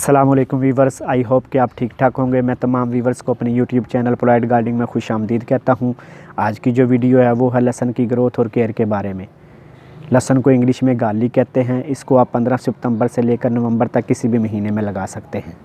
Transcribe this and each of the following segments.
अस्सलाम वालेकुम viewers, I hope कि आप ठीक ठाक होंगे। मैं तमाम वीवर्स को अपने यूट्यूब चैनल पोलाइट गार्डनिंग में खुश आमदीद कहता हूं। आज की जो वीडियो है वो है लहसन की ग्रोथ और केयर के बारे में। लहसन को इंग्लिश में गार्लिक कहते हैं। इसको आप 15 सितंबर से लेकर नवंबर तक किसी भी महीने में लगा सकते हैं।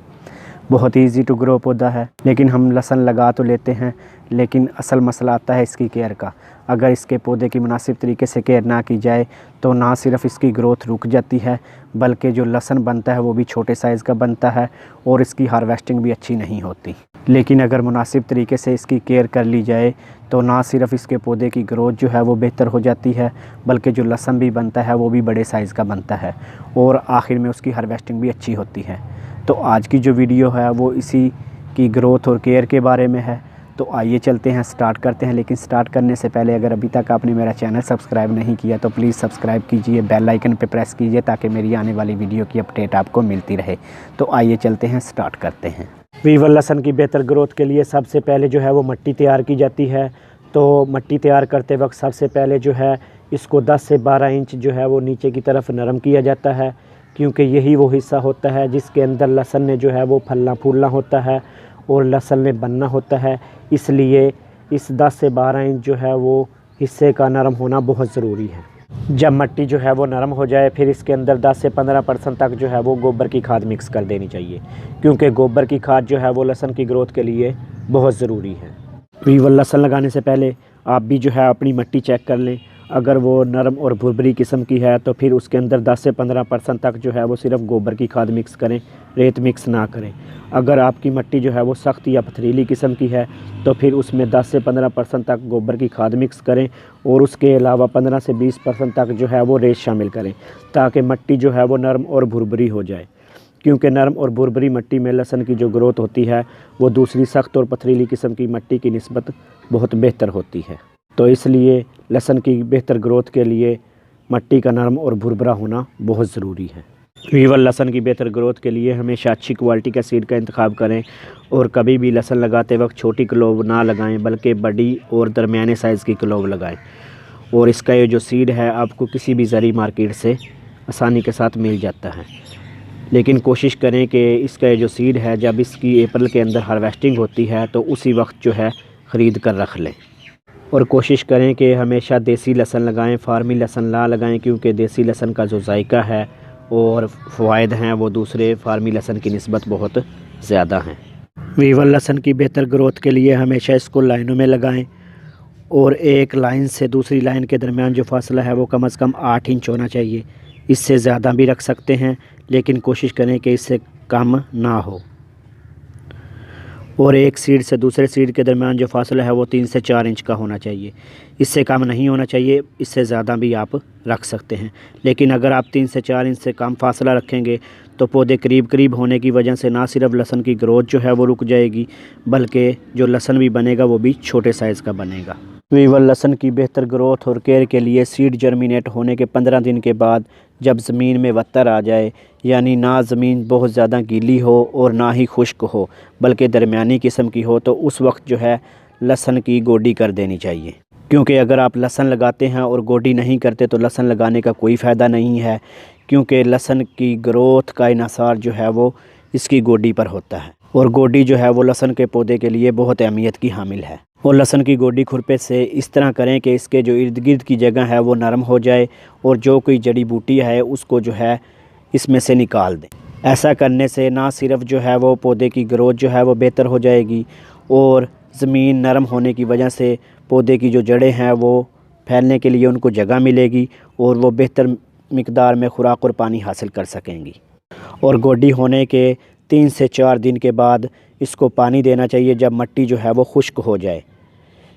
बहुत ही ईजी टू ग्रो पौधा है, लेकिन हम लहसन लगा तो लेते हैं, लेकिन असल मसला आता है इसकी केयर का। अगर इसके पौधे की मुनासिब तरीके से केयर ना की जाए तो ना सिर्फ इसकी ग्रोथ रुक जाती है, बल्कि जो लहसन बनता है वो भी छोटे साइज़ का बनता है और इसकी हार्वेस्टिंग भी अच्छी नहीं होती। लेकिन अगर मुनासिब तरीके से इसकी केयर कर ली जाए तो ना सिर्फ इसके पौधे की ग्रोथ जो है वो बेहतर हो जाती है, बल्कि जो लहसन भी बनता है वो भी बड़े साइज़ का बनता है और आखिर में उसकी हार्वेस्टिंग भी अच्छी होती है। तो आज की जो वीडियो है वो इसी की ग्रोथ और केयर के बारे में है। तो आइए चलते हैं, स्टार्ट करते हैं। लेकिन स्टार्ट करने से पहले अगर अभी तक आपने मेरा चैनल सब्सक्राइब नहीं किया तो प्लीज़ सब्सक्राइब कीजिए, बेल आइकन पे प्रेस कीजिए ताकि मेरी आने वाली वीडियो की अपडेट आपको मिलती रहे। तो आइए चलते हैं, स्टार्ट करते हैं। वीवर लहसन की बेहतर ग्रोथ के लिए सबसे पहले जो है वो मिट्टी तैयार की जाती है। तो मिट्टी तैयार करते वक्त सबसे पहले जो है इसको 10 से 12 इंच जो है वो नीचे की तरफ नरम किया जाता है, क्योंकि यही वो हिस्सा होता है जिसके अंदर लहसन ने जो है वो फलना फूलना होता है और लहसन ने बनना होता है। इसलिए इस 10 से 12 इंच जो है वो हिस्से का नरम होना बहुत ज़रूरी है। जब मिट्टी जो है वो नरम हो जाए फिर इसके अंदर 10 से 15% तक जो है वो गोबर की खाद मिक्स कर देनी चाहिए, क्योंकि गोबर की खाद जो है वो लहसन की ग्रोथ के लिए बहुत ज़रूरी है। वीवर लहसन लगाने से पहले आप भी जो है अपनी मिट्टी चेक कर लें। अगर वो नरम और भुरभुरी किस्म की है तो फिर उसके अंदर 10 से 15% तक जो है वो सिर्फ गोबर की खाद मिक्स करें, रेत मिक्स ना करें। अगर आपकी मिट्टी जो है वो सख्त या पथरीली किस्म की है तो फिर उसमें 10 से 15% तक गोबर की खाद मिक्स करें और उसके अलावा 15 से 20% तक जो है वो रेत शामिल करें, ताकि मिट्टी जो है वो नरम और भुरभुरी हो जाए। क्योंकि नरम और भुरभुरी मिट्टी में लहसन की जो ग्रोथ होती है वो दूसरी सख्त और पथरीली किस्म की मिट्टी की निस्बत बहुत बेहतर होती है। तो इसलिए लहसन की बेहतर ग्रोथ के लिए मिट्टी का नरम और भुरभुरा होना बहुत ज़रूरी है। वीवर लहसन की बेहतर ग्रोथ के लिए हमेशा अच्छी क्वालिटी का सीड का इंतखाब करें और कभी भी लहसन लगाते वक्त छोटी क्लोव ना लगाएं, बल्कि बड़ी और दरमियाने साइज़ की क्लोव लगाएं। और इसका ये जो सीड है आपको किसी भी ज़री मार्केट से आसानी के साथ मिल जाता है। लेकिन कोशिश करें कि इसका ये जो सीड है जब इसकी अप्रैल के अंदर हार्वेस्टिंग होती है तो उसी वक्त जो है ख़रीद कर रख लें। और कोशिश करें कि हमेशा देसी लहसन लगाएं, फार्मी लहसन ना लगाएं, क्योंकि देसी लहसन का जो जायका है और फ़वाइद हैं वो दूसरे फार्मी लहसन की निस्बत बहुत ज़्यादा हैं। वीवर लहसन की बेहतर ग्रोथ के लिए हमेशा इसको लाइनों में लगाएं और एक लाइन से दूसरी लाइन के दरमियान जो फासला है वो कम से कम 8 इंच होना चाहिए। इससे ज़्यादा भी रख सकते हैं, लेकिन कोशिश करें कि इससे कम ना हो। और एक सीड से दूसरे सीड के दरमियान जो फासला है वो 3 से 4 इंच का होना चाहिए। इससे कम नहीं होना चाहिए, इससे ज़्यादा भी आप रख सकते हैं। लेकिन अगर आप 3 से 4 इंच से कम फासला रखेंगे तो पौधे करीब करीब होने की वजह से ना सिर्फ लहसन की ग्रोथ जो है वो रुक जाएगी, बल्कि जो लहसन भी बनेगा वो भी छोटे साइज़ का बनेगा। वीवर लहसन की बेहतर ग्रोथ और केयर के लिए सीड जर्मिनेट होने के 15 दिन के बाद जब ज़मीन में वत्तर आ जाए, यानी ना ज़मीन बहुत ज़्यादा गीली हो और ना ही खुश्क हो, बल्कि दरमियानी किस्म की हो, तो उस वक्त जो है लहसन की गोडी कर देनी चाहिए। क्योंकि अगर आप लहसन लगाते हैं और गोडी नहीं करते तो लहसन लगाने का कोई फ़ायदा नहीं है, क्योंकि लहसन की ग्रोथ का इन्हिसार जो है वो इसकी गोडी पर होता है और गोडी जो है वो लहसन के पौधे के लिए बहुत अहमियत की हामिल है। और लहसन की गोडी खुरपे से इस तरह करें कि इसके जो इर्द गिर्द की जगह है वो नरम हो जाए और जो कोई जड़ी बूटी है उसको जो है इसमें से निकाल दें। ऐसा करने से ना सिर्फ जो है वो पौधे की ग्रोथ जो है वो बेहतर हो जाएगी और ज़मीन नरम होने की वजह से पौधे की जो जड़ें हैं वो फैलने के लिए उनको जगह मिलेगी और वो बेहतर मिकदार में खुराक और पानी हासिल कर सकेंगी। और गोडी होने के 3 से 4 दिन के बाद इसको पानी देना चाहिए जब मिट्टी जो है वो खुश्क हो जाए,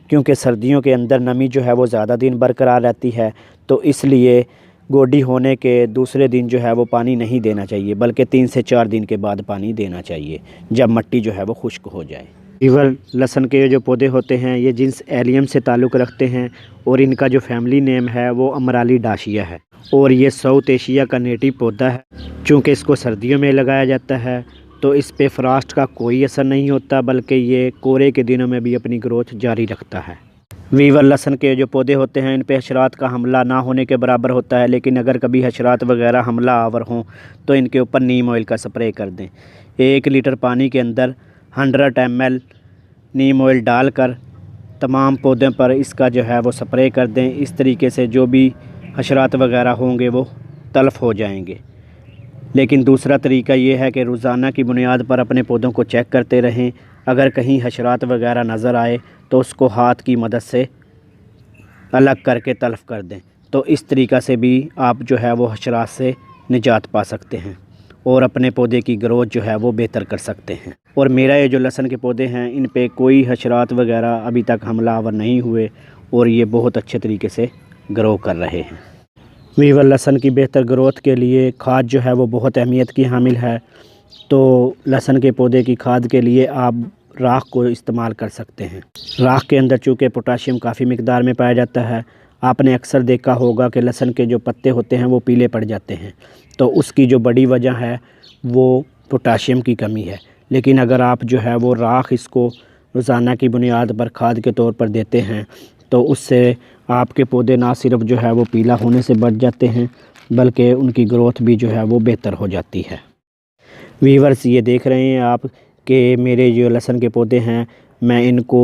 क्योंकि सर्दियों के अंदर नमी जो है वो ज़्यादा दिन बरकरार रहती है। तो इसलिए गोडी होने के दूसरे दिन जो है वो पानी नहीं देना चाहिए, बल्कि 3 से 4 दिन के बाद पानी देना चाहिए जब मिट्टी जो है वो खुश्क हो जाए। वीवर लहसन के जो पौधे होते हैं ये जिन्स एलियम से ताल्लुक़ रखते हैं और इनका जो फैमिली नेम है वो अमराली डाशिया है और ये साउथ एशिया का नेटिव पौधा है। चूँकि इसको सर्दियों में लगाया जाता है तो इस पे फ्रॉस्ट का कोई असर नहीं होता, बल्कि ये कोरे के दिनों में भी अपनी ग्रोथ जारी रखता है। वीवर लहसुन के जो पौधे होते हैं इन पे हशरात का हमला ना होने के बराबर होता है, लेकिन अगर कभी हशरात वगैरह हमला आवर हों तो इनके ऊपर नीम ऑयल का स्प्रे कर दें। 1 लीटर पानी के अंदर 100 ml नीम ऑयल डालकर तमाम पौधों पर इसका जो है वो स्प्रे कर दें। इस तरीके से जो भी हशरात वगैरह होंगे वो तलफ़ हो जाएंगे। लेकिन दूसरा तरीका ये है कि रोज़ाना की बुनियाद पर अपने पौधों को चेक करते रहें। अगर कहीं हशरात वगैरह नज़र आए तो उसको हाथ की मदद से अलग करके तलफ़ कर दें। तो इस तरीक़ा से भी आप जो है वो हशरात से निजात पा सकते हैं और अपने पौधे की ग्रोथ जो है वो बेहतर कर सकते हैं। और मेरा ये जो लहसुन के पौधे हैं इन पे कोई हशरात वगैरह अभी तक हमलावर नहीं हुए और ये बहुत अच्छे तरीके से ग्रो कर रहे हैं। वीवर लहसुन की बेहतर ग्रोथ के लिए खाद जो है वो बहुत अहमियत की हामिल है। तो लहसुन के पौधे की खाद के लिए आप राख को इस्तेमाल कर सकते हैं। राख के अंदर चूँकि पोटाशियम काफ़ी मिकदार में पाया जाता है, आपने अक्सर देखा होगा कि लहसुन के जो पत्ते होते हैं वो पीले पड़ जाते हैं। तो उसकी जो बड़ी वजह है वो पोटाशियम की कमी है। लेकिन अगर आप जो है वो राख इसको रोज़ाना की बुनियाद पर खाद के तौर पर देते हैं तो उससे आपके पौधे ना सिर्फ जो है वो पीला होने से बच जाते हैं बल्कि उनकी ग्रोथ भी जो है वो बेहतर हो जाती है। वीवर्स, ये देख रहे हैं आप कि मेरे जो लहसुन के पौधे हैं मैं इनको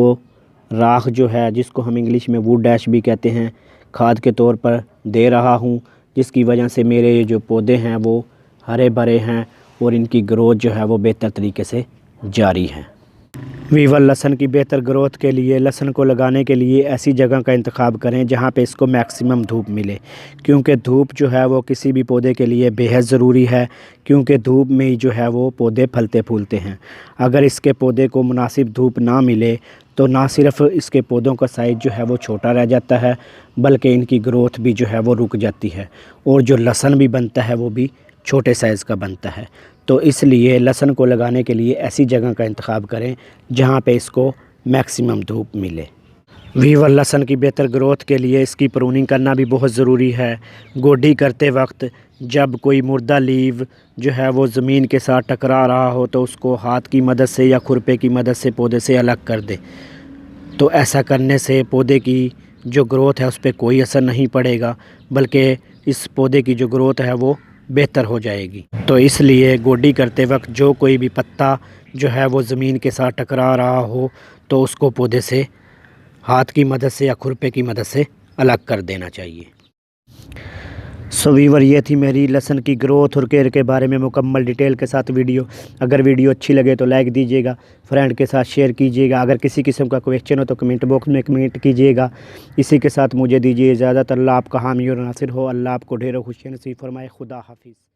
राख जो है जिसको हम इंग्लिश में वुड डैश भी कहते हैं खाद के तौर पर दे रहा हूँ, जिसकी वजह से मेरे ये जो पौधे हैं वो हरे भरे हैं और इनकी ग्रोथ जो है वो बेहतर तरीके से जारी है। वीवर लहसुन की बेहतर ग्रोथ के लिए लहसुन को लगाने के लिए ऐसी जगह का इंतखाब करें जहाँ पे इसको मैक्सिमम धूप मिले, क्योंकि धूप जो है वो किसी भी पौधे के लिए बेहद ज़रूरी है, क्योंकि धूप में ही जो है वो पौधे फलते फूलते हैं। अगर इसके पौधे को मुनासिब धूप ना मिले तो ना सिर्फ इसके पौधों का साइज़ जो है वो छोटा रह जाता है बल्कि इनकी ग्रोथ भी जो है वो रुक जाती है और जो लहसुन भी बनता है वो भी छोटे साइज़ का बनता है। तो इसलिए लहसुन को लगाने के लिए ऐसी जगह का इंतखाब करें जहाँ पे इसको मैक्सिमम धूप मिले। वीवर लहसुन की बेहतर ग्रोथ के लिए इसकी प्रूनिंग करना भी बहुत ज़रूरी है। गोडी करते वक्त जब कोई मुर्दा लीव जो है वो ज़मीन के साथ टकरा रहा हो तो उसको हाथ की मदद से या खुरपे की मदद से पौधे से अलग कर दे। तो ऐसा करने से पौधे की जो ग्रोथ है उस पर कोई असर नहीं पड़ेगा बल्कि इस पौधे की जो ग्रोथ है वो बेहतर हो जाएगी। तो इसलिए गोडी करते वक्त जो कोई भी पत्ता जो है वो ज़मीन के साथ टकरा रहा हो तो उसको पौधे से हाथ की मदद से या खुरपे की मदद से अलग कर देना चाहिए। सो वीवर, ये थी मेरी लहसुन की ग्रोथ और केयर के बारे में मुकम्मल डिटेल के साथ वीडियो। अगर वीडियो अच्छी लगे तो लाइक दीजिएगा, फ्रेंड के साथ शेयर कीजिएगा। अगर किसी किस्म का क्वेश्चन हो तो कमेंट बॉक्स में कमेंट कीजिएगा। इसी के साथ मुझे दीजिए इजाज़त। अल्लाह आपका हामी और नासिर हो। अल्लाह आपको ढेरों खुशियाँ नसीब फरमाए। खुदा हाफिज़।